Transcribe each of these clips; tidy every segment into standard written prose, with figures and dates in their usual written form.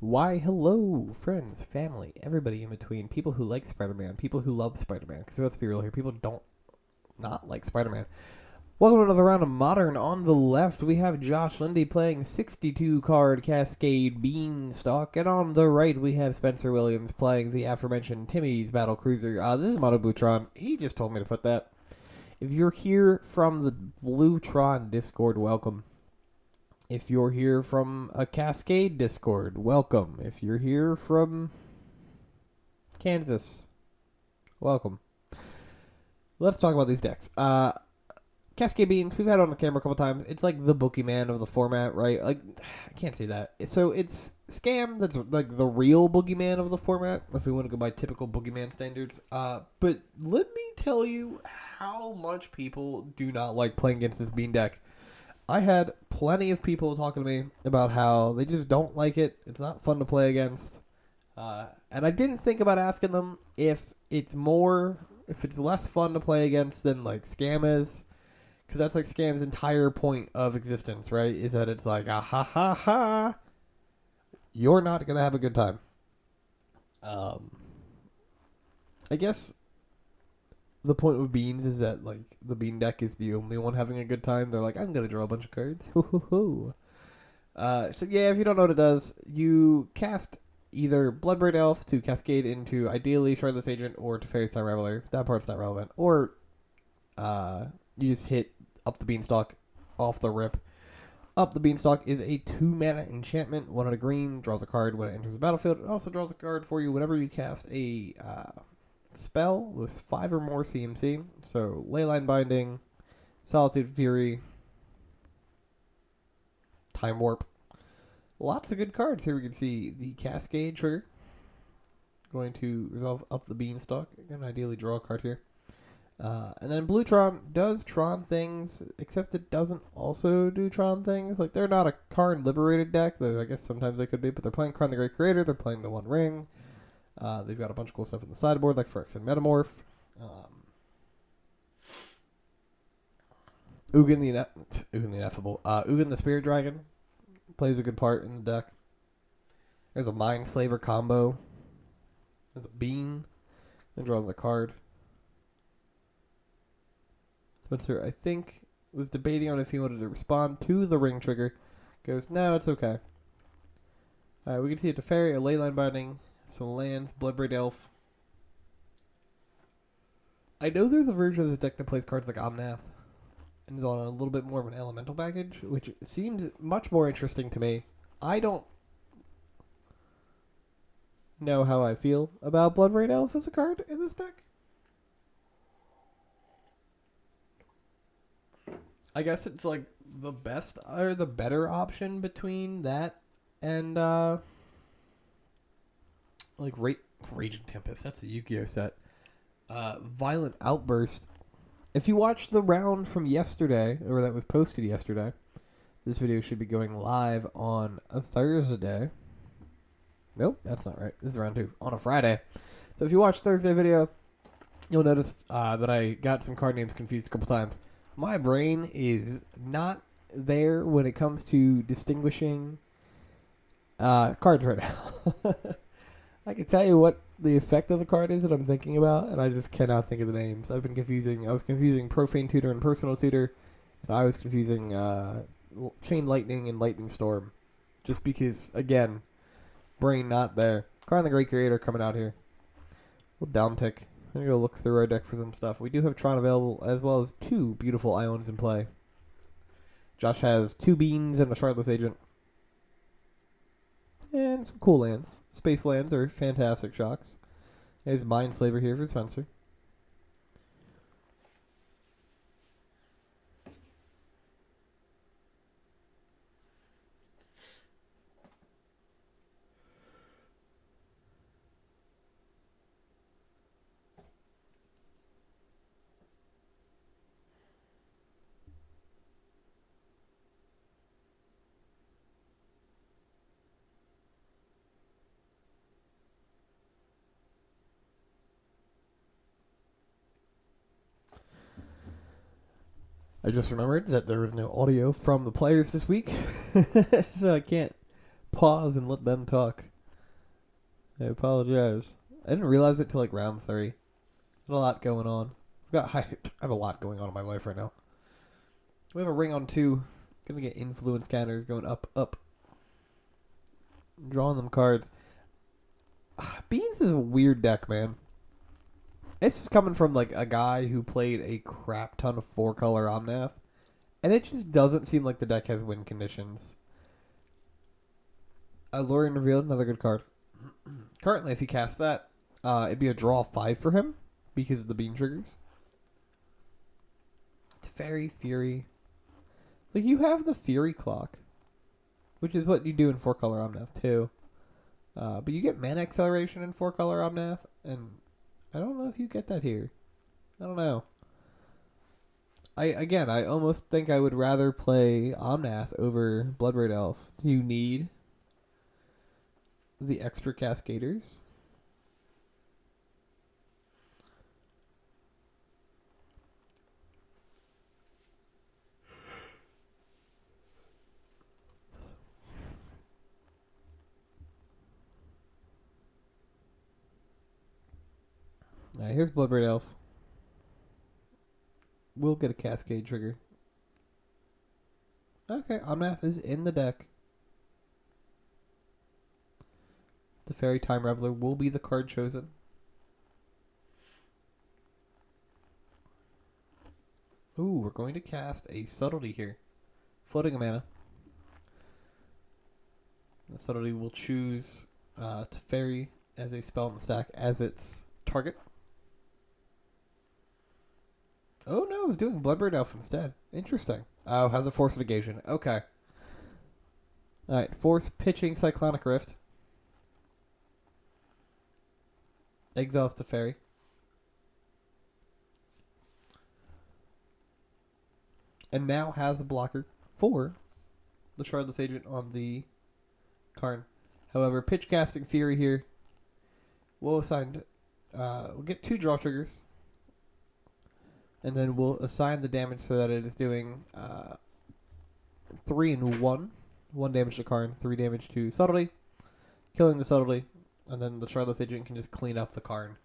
Why, hello, friends, family, everybody in between, people who like Spider-Man, people who love Spider-Man, because let's be real here, people don't not like Spider-Man. Welcome to another round of Modern. On the left, we have Josh Lindy playing 62-card Cascade Beanstalk, and on the right, we have Spencer Williams playing the aforementioned Timmy's Battle Cruiser. This is Mono Blue Tron. He just told me to put that. If you're here from the Blue Tron Discord, welcome. If you're here from a Cascade Discord, welcome. If you're here from Kansas, welcome. Let's talk about these decks. Cascade Beans, we've had it on the camera a couple times. It's like the boogeyman of the format, right? Like, I can't say that. So it's Scam that's like the real boogeyman of the format, if we want to go by typical boogeyman standards. But let me tell you how much people do not like playing against this Bean deck. I had plenty of people talking to me about how they just don't like it. It's not fun to play against. And I didn't think about asking them if it's less fun to play against than like Scam is. Because that's like Scam's entire point of existence, right? Is that it's like, ah ha ha ha, you're not going to have a good time. I guess the point with Beans is that like the Bean deck is the only one having a good time. They're like, I'm going to draw a bunch of cards. Hoo hoo hoo. So yeah, if you don't know what it does, you cast either Bloodbraid Elf to Cascade into ideally Shardless Agent or to Fairy's Time Reveler. That part's not relevant. Or you just hit up the Beanstalk off the rip. Up the Beanstalk is a 2-mana enchantment, 1 out of green, draws a card when it enters the battlefield. It also draws a card for you whenever you cast a spell with 5 or more CMC. So Leyline Binding, Solitude Fury, Time Warp. Lots of good cards here. We can see the Cascade trigger. Going to resolve up the Beanstalk. Going to ideally draw a card here. And then Blue Tron does Tron things, except it doesn't also do Tron things. Like, they're not a Karn Liberated deck, though I guess sometimes they could be, but they're playing Karn the Great Creator, they're playing the One Ring. They've got a bunch of cool stuff in the sideboard, like Phyrexian Metamorph. Ugin the Ineffable. Ugin the Spirit Dragon plays a good part in the deck. There's a Mind Slaver combo. There's a Bean. And drawing the card. Spencer, I think, was debating on if he wanted to respond to the ring trigger. Goes, no, it's okay. Alright, we can see a Teferi, a Leyline Binding, some lands, Bloodbraid Elf. I know there's a version of this deck that plays cards like Omnath and is on a little bit more of an elemental package, which seems much more interesting to me. I don't know how I feel about Bloodbraid Elf as a card in this deck. I guess it's like the best or the better option between that and like Raging Tempest. That's a Yu-Gi-Oh set. Violent Outburst. If you watched the round from yesterday, or that was posted yesterday, this video should be going live on a Thursday. Nope, that's not right. This is round 2 on a Friday. So if you watch Thursday video, you'll notice that I got some card names confused a couple times. My brain is not there when it comes to distinguishing cards right now. I can tell you what the effect of the card is that I'm thinking about, and I just cannot think of the names. I was confusing Profane Tutor and Personal Tutor, and I was confusing Chain Lightning and Lightning Storm. Just because, again, brain not there. Karn the Great Creator coming out here. We'll down tick. I'm going to go look through our deck for some stuff. We do have Tron available, as well as 2 beautiful Ions in play. Josh has 2 Beans and a Shardless Agent. And some cool lands. Space lands are fantastic shocks. There's Mind Slaver here for Spencer. I just remembered that there was no audio from the players this week, so I can't pause and let them talk. I apologize. I didn't realize it till like round 3. Had a lot going on. I have a lot going on in my life right now. We have a ring on 2. Gonna get influence counters going up, up. Drawing them cards. Beans is a weird deck, man. It's just coming from like a guy who played a crap ton of 4-color Omnath, and it just doesn't seem like the deck has win conditions. Lorien Revealed, another good card. Currently, if he cast that, it'd be a draw 5 for him because of the bean triggers. Teferi, Fury. Like, you have the Fury Clock, which is what you do in 4-color Omnath too. But you get mana acceleration in 4-color Omnath, and I don't know if you get that here. I don't know. I almost think I would rather play Omnath over Bloodbraid Elf. Do you need the extra Cascaders? Alright, here's Bloodbraid Elf. We'll get a Cascade trigger. Okay, Omnath is in the deck. The Fairy Time Reveler will be the card chosen. Ooh, we're going to cast a Subtlety here. Floating a mana. The Subtlety will choose Teferi as a spell in the stack as its target. Oh no, it was doing Bloodbraid Elf instead. Interesting. Oh, has a Force Negation. Okay. Alright, Force pitching Cyclonic Rift. Exiles Teferi. And now has a blocker for the Shardless Agent on the Karn. However, pitch casting Fury here. We'll get 2 draw triggers. And then we'll assign the damage so that it is doing 3 and 1. 1 damage to Karn, 3 damage to Subtlety. Killing the Subtlety. And then the Shardless Agent can just clean up the Karn.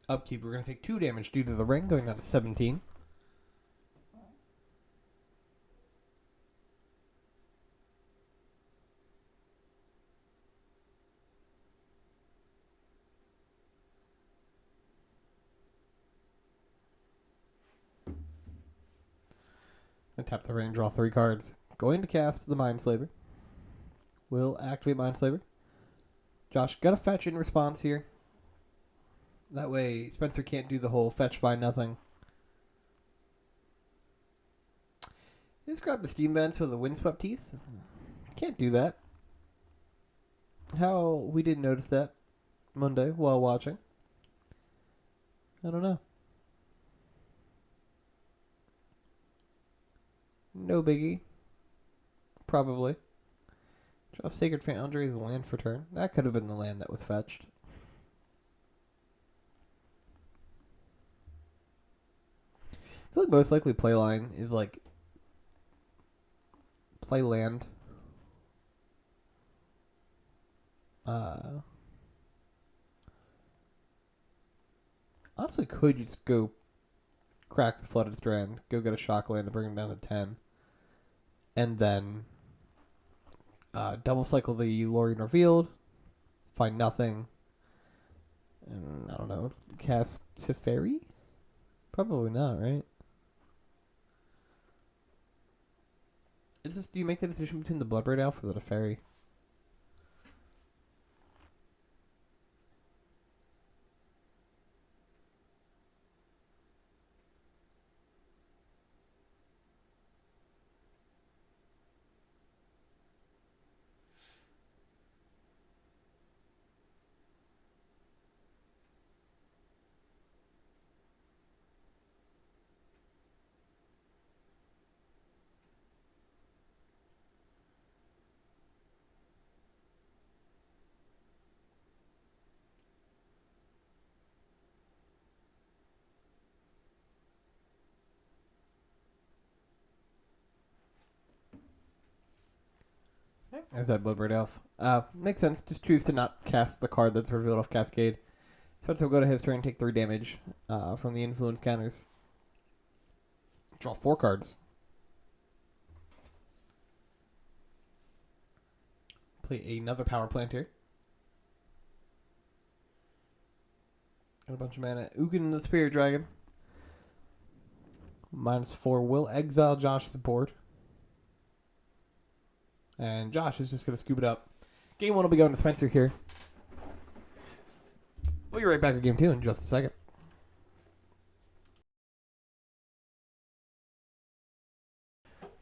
Upkeep, we're going to take 2 damage due to the ring, going down to 17. And tap the ring, draw 3 cards. Going to cast the Mindslaver. We'll activate Mindslaver. Josh, got to fetch in response here. That way, Spencer can't do the whole fetch, find nothing. Just grab the Steam Vents with the Windswept Teeth. Can't do that. How we didn't notice that Monday while watching. I don't know. No biggie. Probably. Draw Sacred Foundry as a land for turn. That could have been the land that was fetched. I feel like most likely playline is like play land. Honestly, could you just go crack the Flooded Strand, go get a shock land and bring him down to 10, and then double cycle the Lorien Revealed, find nothing, and I don't know, cast Teferi? Probably not, right? It's just, do you make the decision between the Bloodbraid Elf or the Teferi? As that Bloodbraid Elf. Makes sense. Just choose to not cast the card that's revealed off Cascade. Spencer will go to his turn and take 3 damage from the influence counters. Draw 4 cards. Play another power plant here. Got a bunch of mana. Ugin the Spirit Dragon. -4 will exile Josh's board. And Josh is just going to scoop it up. Game 1 will be going to Spencer here. We'll be right back with Game 2 in just a second.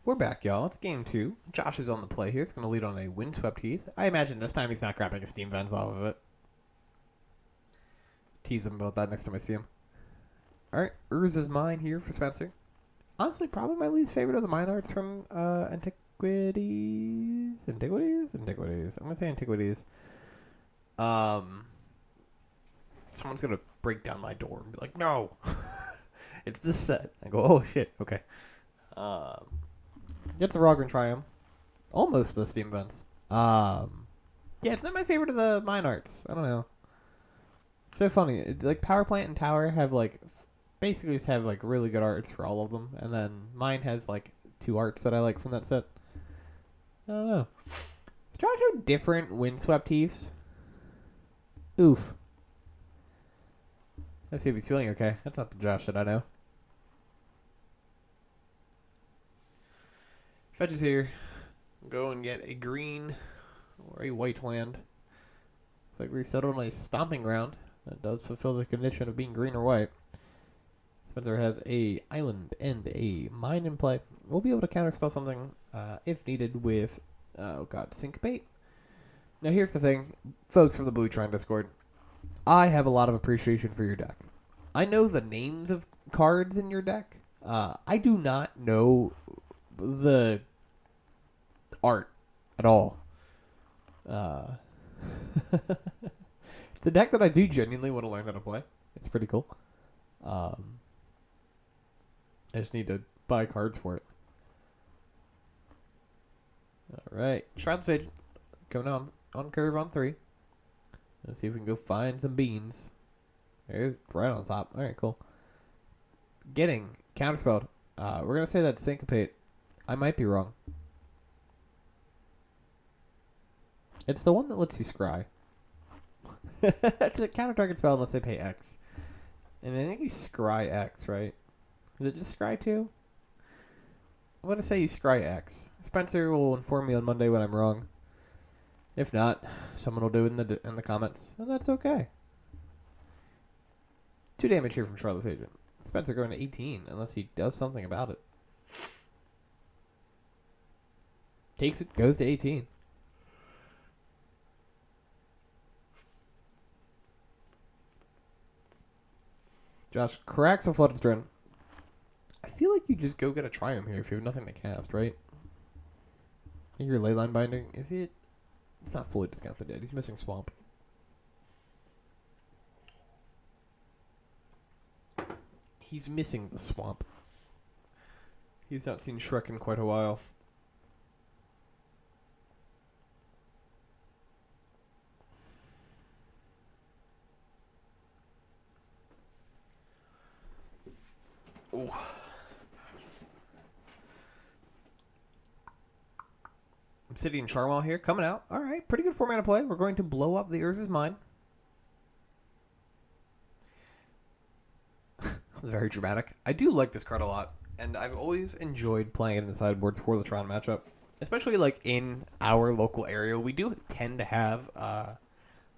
We're back, y'all. It's Game 2. Josh is on the play here. He's going to lead on a Windswept Heath. I imagine this time he's not grabbing a Steam Vents off of it. Tease him about that next time I see him. Alright, Urz is mine here for Spencer. Honestly, probably my least favorite of the mine arts from Antiquities. I'm gonna say Antiquities. Someone's gonna break down my door and be like, "No, it's this set." I go, "Oh shit, okay." Get the Rogran Triumph. Almost the Steam Vents. Yeah, it's not my favorite of the mine arts. I don't know. It's so funny. Like Power Plant and Tower have like basically just have like really good arts for all of them, and then mine has like 2 arts that I like from that set. I don't know. Let's try to show different Windswept Heaths. Oof. Let's see if he's feeling okay. That's not the Josh that I know. Fetch is here. Go and get a green or a white land. It's like we settled on a stomping ground that does fulfill the condition of being green or white. Spencer has a island and a mine in play. We'll be able to counterspell something if needed with, Syncopate. Now here's the thing, folks from the Blue Tron Discord. I have a lot of appreciation for your deck. I know the names of cards in your deck. I do not know the art at all. It's a deck that I do genuinely want to learn how to play. It's pretty cool. I just need to buy cards for it. Alright. Shroud's Fade coming on curve on 3. Let's see if we can go find some beans. There's right on top. Alright, cool. Getting counterspelled. We're going to say that's Syncopate. I might be wrong. It's the one that lets you scry. It's a counter target spell unless they pay X. And I think you scry X, right? Is it just scry 2? I'm going to say you scry X. Spencer will inform me on Monday when I'm wrong. If not, someone will do it in the comments. And that's okay. 2 damage here from Charlotte's Agent. Spencer going to 18 unless he does something about it. Takes it, goes to 18. Josh cracks a Flooded Strand. I feel like you just go get a Triumph here if you have nothing to cast, right? Your Leyline Binding, is it? It's not fully discounted yet. He's missing Swamp. He's missing the Swamp. He's not seen Shrek in quite a while. Ooh. Obsidian Charmwall here, coming out. Alright, pretty good format of play. We're going to blow up the Urz's Mine. Very dramatic. I do like this card a lot, and I've always enjoyed playing it in the sideboard for the Tron matchup. Especially like in our local area, we do tend to have a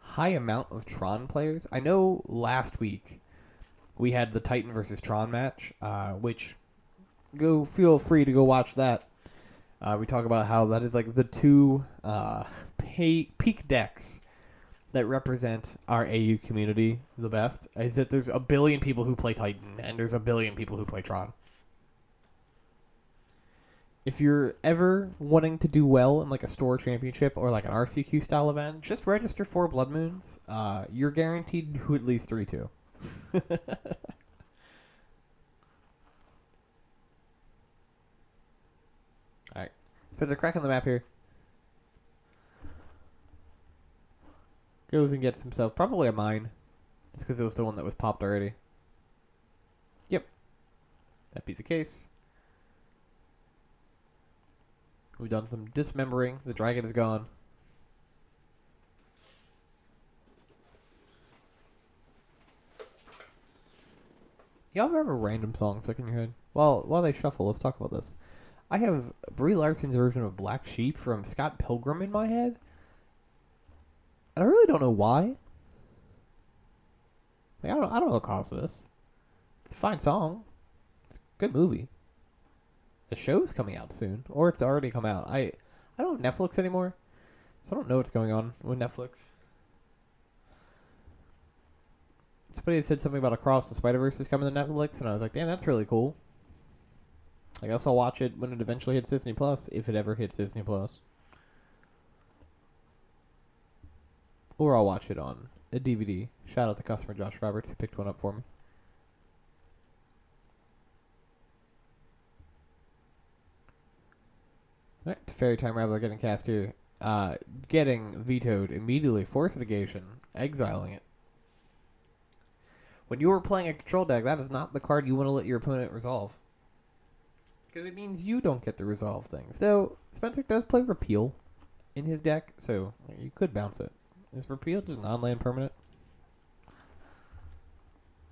high amount of Tron players. I know last week we had the Titan versus Tron match, which feel free to go watch that. We talk about how that is like the 2 peak decks that represent our AU community the best. Is that there's a billion people who play Titan, and there's a billion people who play Tron. If you're ever wanting to do well in like a store championship or like an RCQ style event, just register for Blood Moons. You're guaranteed to at least 3-2. Alright. Spencer, crack on the map here. Goes and gets himself probably a mine. Just because it was the one that was popped already. Yep. That'd be the case. We've done some dismembering. The dragon is gone. Y'all ever have a random song stuck in your head? Well, while they shuffle, let's talk about this. I have Brie Larson's version of Black Sheep from Scott Pilgrim in my head. And I really don't know why. Like, I don't know what caused this. It's a fine song. It's a good movie. The show's coming out soon. Or it's already come out. I don't have Netflix anymore. So I don't know what's going on with Netflix. Somebody had said something about Across the Spider-Verse is coming to Netflix, and I was like, damn, that's really cool. I guess I'll watch it when it eventually hits Disney Plus, if it ever hits Disney Plus. Or I'll watch it on a DVD. Shout out to customer Josh Roberts, who picked one up for me. Alright, Fairy Time Raveler getting Cascade. Getting vetoed immediately. Force negation. Exiling it. When you are playing a control deck, that is not the card you want to let your opponent resolve. Because it means you don't get to resolve things. So, Spencer does play Repeal in his deck, so you could bounce it. Is Repeal just non-land permanent?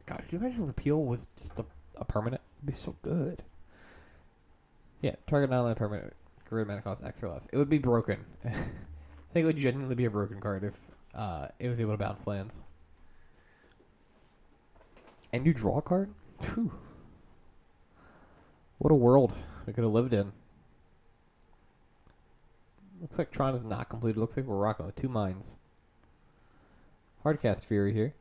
God, could you imagine Repeal was just a permanent? It'd be so good. Yeah, target non-land permanent. Get rid of mana cost X or less. It would be broken. I think it would genuinely be a broken card if it was able to bounce lands. And you draw a card? Whew. What a world we could have lived in. Looks like Tron is not completed. Looks like we're rocking with 2 mines. Hardcast Fury here.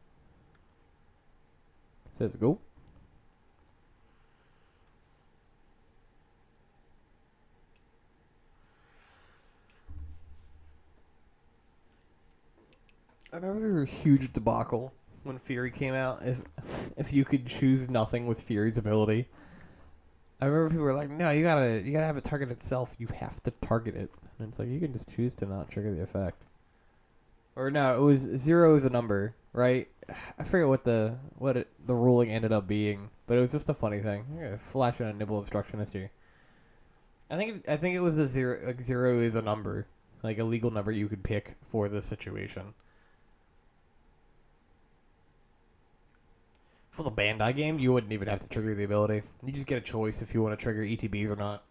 Says go. I remember there was a huge debacle when Fury came out. If you could choose nothing with Fury's ability. I remember people were like, no, you gotta have it target itself. You have to target it. And it's like, you can just choose to not trigger the effect. Or no, it was 0 is a number, right? I forget what the ruling ended up being, but it was just a funny thing. Flash in a nibble obstructionist here. I think it was a 0. Like 0 is a number, like a legal number you could pick for the situation. If it was a Bandai game, you wouldn't even have to trigger the ability. You just get a choice if you want to trigger ETBs or not.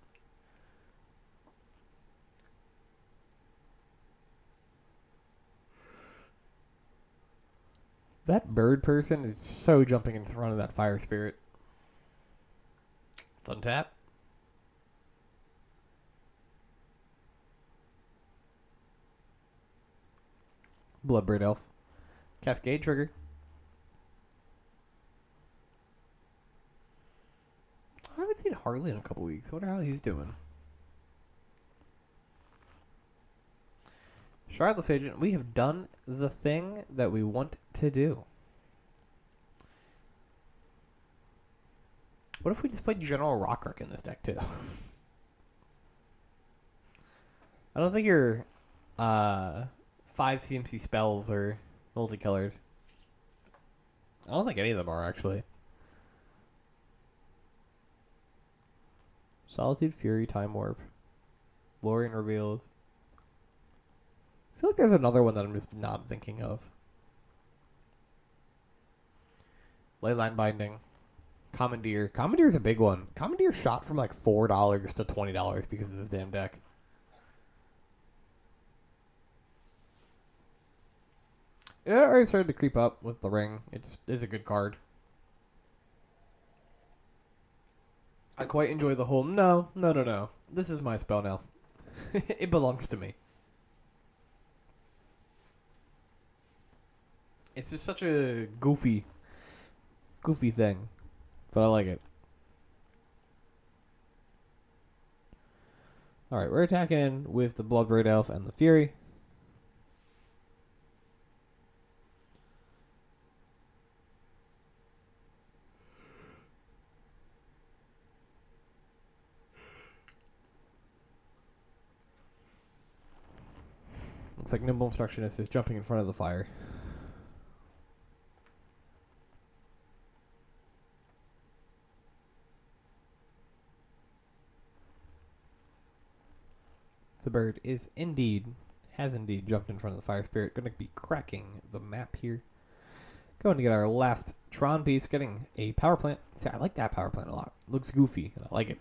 That bird person is so jumping in front of that fire spirit. It's untap. Bloodbraid Elf. Cascade trigger. I haven't seen Harley in a couple weeks. I wonder how he's doing. Shardless Agent, we have done the thing that we want to do. What if we just played General Rockruck in this deck, too? I don't think your 5 CMC spells are multicolored. I don't think any of them are, actually. Solitude, Fury, Time Warp. Lorien Revealed. I feel like there's another one that I'm just not thinking of. Leyline Binding. Commandeer. Commandeer is a big one. Commandeer shot from like $4 to $20 because of this damn deck. It already started to creep up with the ring. It just is a good card. I quite enjoy the whole, no. This is my spell now. It belongs to me. It's just such a goofy thing. But I like it. Alright, we're attacking with the Bloodbraid Elf and the Fury. Looks like Nimble Obstructionist is jumping in front of the fire. The bird has indeed jumped in front of the fire spirit. Going to be cracking the map here. Going to get our last Tron piece. Getting a power plant. See, I like that power plant a lot. Looks goofy, and I like it.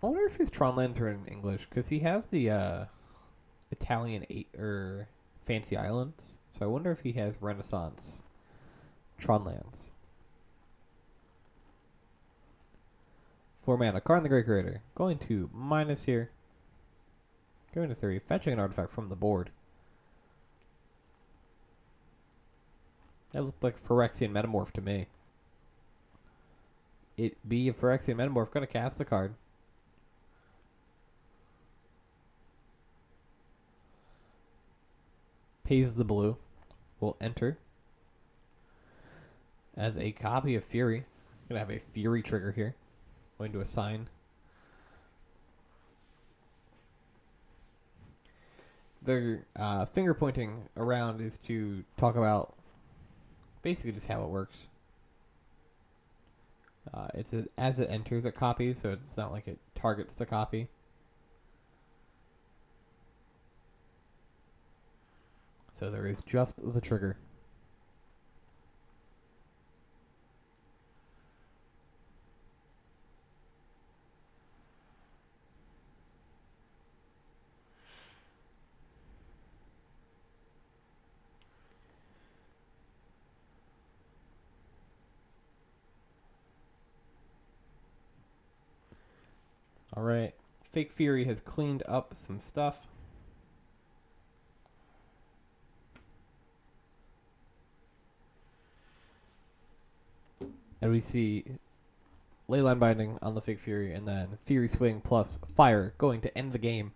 I wonder if his Tron lands are in English, because he has the Italian Fancy Islands. So I wonder if he has Renaissance Tron lands. 4 mana. Karn the Great Creator. Going to minus here. Going to 3. Fetching an artifact from the board. That looked like a Phyrexian Metamorph to me. It be a Phyrexian Metamorph. Going to cast a card. Pays the blue. Will enter. As a copy of Fury. Going to have a Fury trigger here. Going to assign. Their finger pointing around is to talk about basically just how it works. As it enters, it copies, so it's not like it targets the copy. So there is just the trigger. Alright, Fake Fury has cleaned up some stuff. And we see Leyline Binding on the Fake Fury, and then Fury Swing plus Fire going to end the game.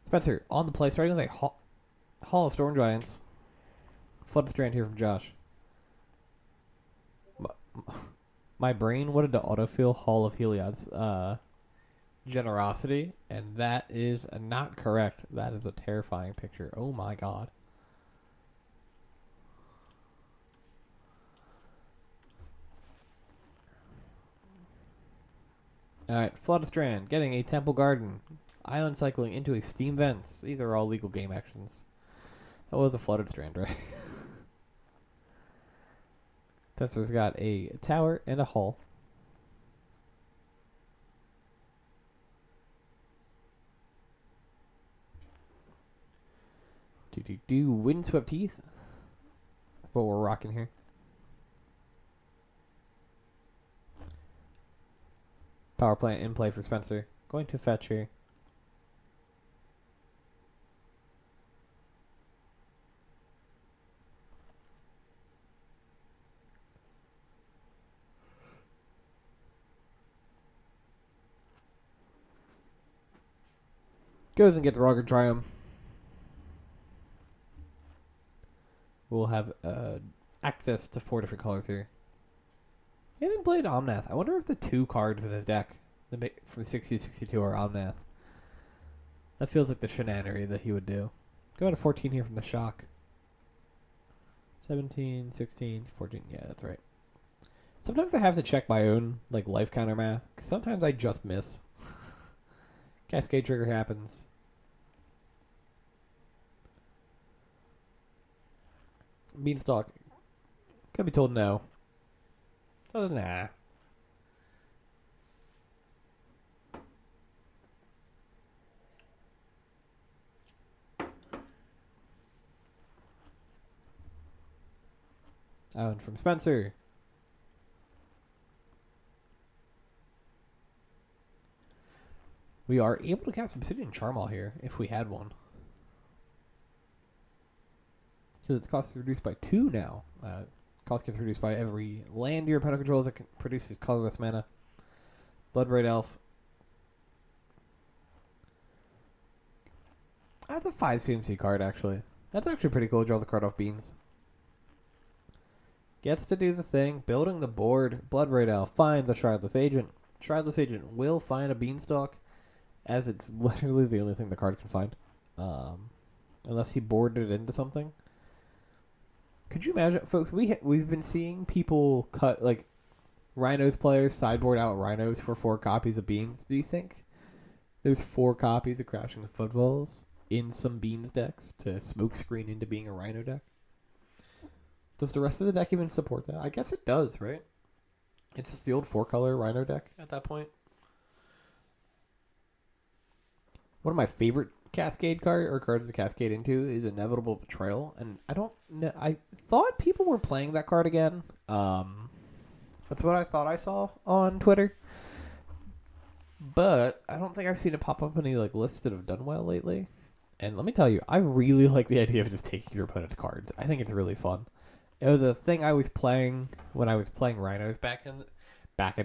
Spencer, on the play, starting with a Hall of Storm Giants. Flood Strand here from Josh. My brain wanted to autofill Hall of Heliod's Generosity, and that is not correct. That is a terrifying picture. Oh my god. Alright, Flood Strand, getting a Temple Garden. Island cycling into a Steam Vents. These are all legal game actions. That was a Flooded Strand, right? Spencer's got a tower and a hall. Windswept Heath. That's what we're rocking here. Power plant in play for Spencer. Going to fetch here. Goes and gets the Rugged Triumph. We'll have access to 4 different colors here. He hasn't played Omnath. I wonder if the 2 cards in his deck from 60 to 62 are Omnath. That feels like the shenanery that he would do. Go to 14 here from the Shock. 17, 16, 14. Yeah, that's right. Sometimes I have to check my own life counter math, because sometimes I just miss. Cascade trigger happens. Beanstalk. Gonna be told no. Says nah. And from Spencer. We are able to cast Obsidian Charmal here, if we had one. Because its cost is reduced by 2 now. Cost gets reduced by every land your opponent controls that produces colorless mana. Bloodbraid Elf. That's a 5 CMC card, actually. That's actually pretty cool. Draws a card off Beans. Gets to do the thing, building the board. Blood Red Elf finds a Shardless Agent. Shardless Agent will find a Beanstalk, as it's literally the only thing the card can find. Unless he boarded it into something. Could you imagine, folks, we've been seeing people cut, like, Rhinos players sideboard out Rhinos for 4 copies of Beans. Do you think there's 4 copies of Crashing the Footfalls in some Beans decks to smokescreen into being a Rhino deck? Does the rest of the deck even support that? I guess it does, right? It's just the old 4-color Rhino deck at that point. One of my favorite Cascade cards to Cascade into is Inevitable Betrayal, and I don't know. I thought people were playing that card again. That's what I thought I saw on Twitter, but I don't think I've seen it pop up any like lists that have done well lately. And let me tell you, I really like the idea of just taking your opponent's cards. I think it's really fun. It was a thing I was playing when I was playing Rhinos back in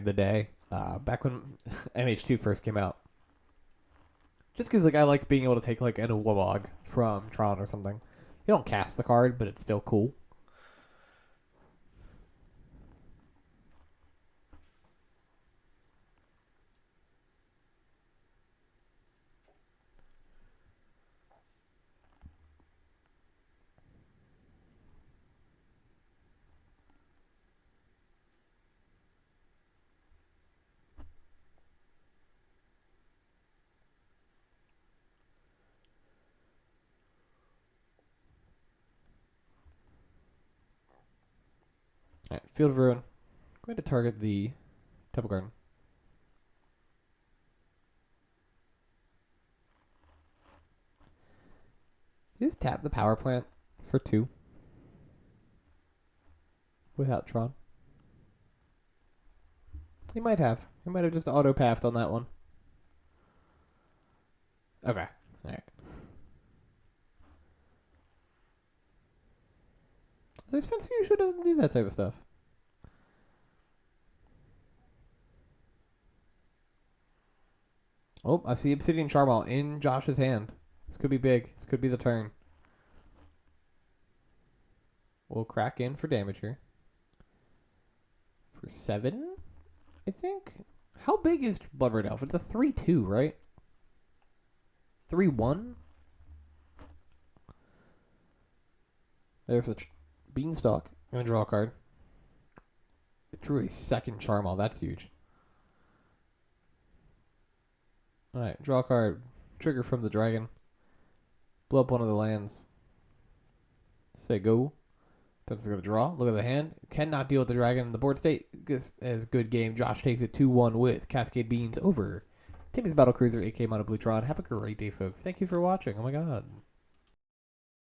the day, back when MH2 first came out. Just because like I liked being able to take like an Uwabog from Tron or something. You don't cast the card, but it's still cool. All right, Field of Ruin. I'm going to target the Temple Garden. You just tap the power plant for 2 without Tron. He might have. He might have just auto-pathed on that one. Okay. Alright. So Spencer usually doesn't do that type of stuff. Oh, I see Obsidian Charball in Josh's hand. This could be big. This could be the turn. We'll crack in for damage here. For 7, I think. How big is Blood Red Elf? It's a 3/2, right? 3/1? There's a Beanstalk. I'm going to draw a card. It drew a second Charmal. That's huge. Alright, draw a card. Trigger from the dragon. Blow up one of the lands. Say go. That's going to draw. Look at the hand. Cannot deal with the dragon in the board state. This is a good game. Josh takes it 2-1 with Cascade Beans over Timmy's Battlecruiser, AK Mono Blue Tron. Have a great day, folks. Thank you for watching. Oh my god.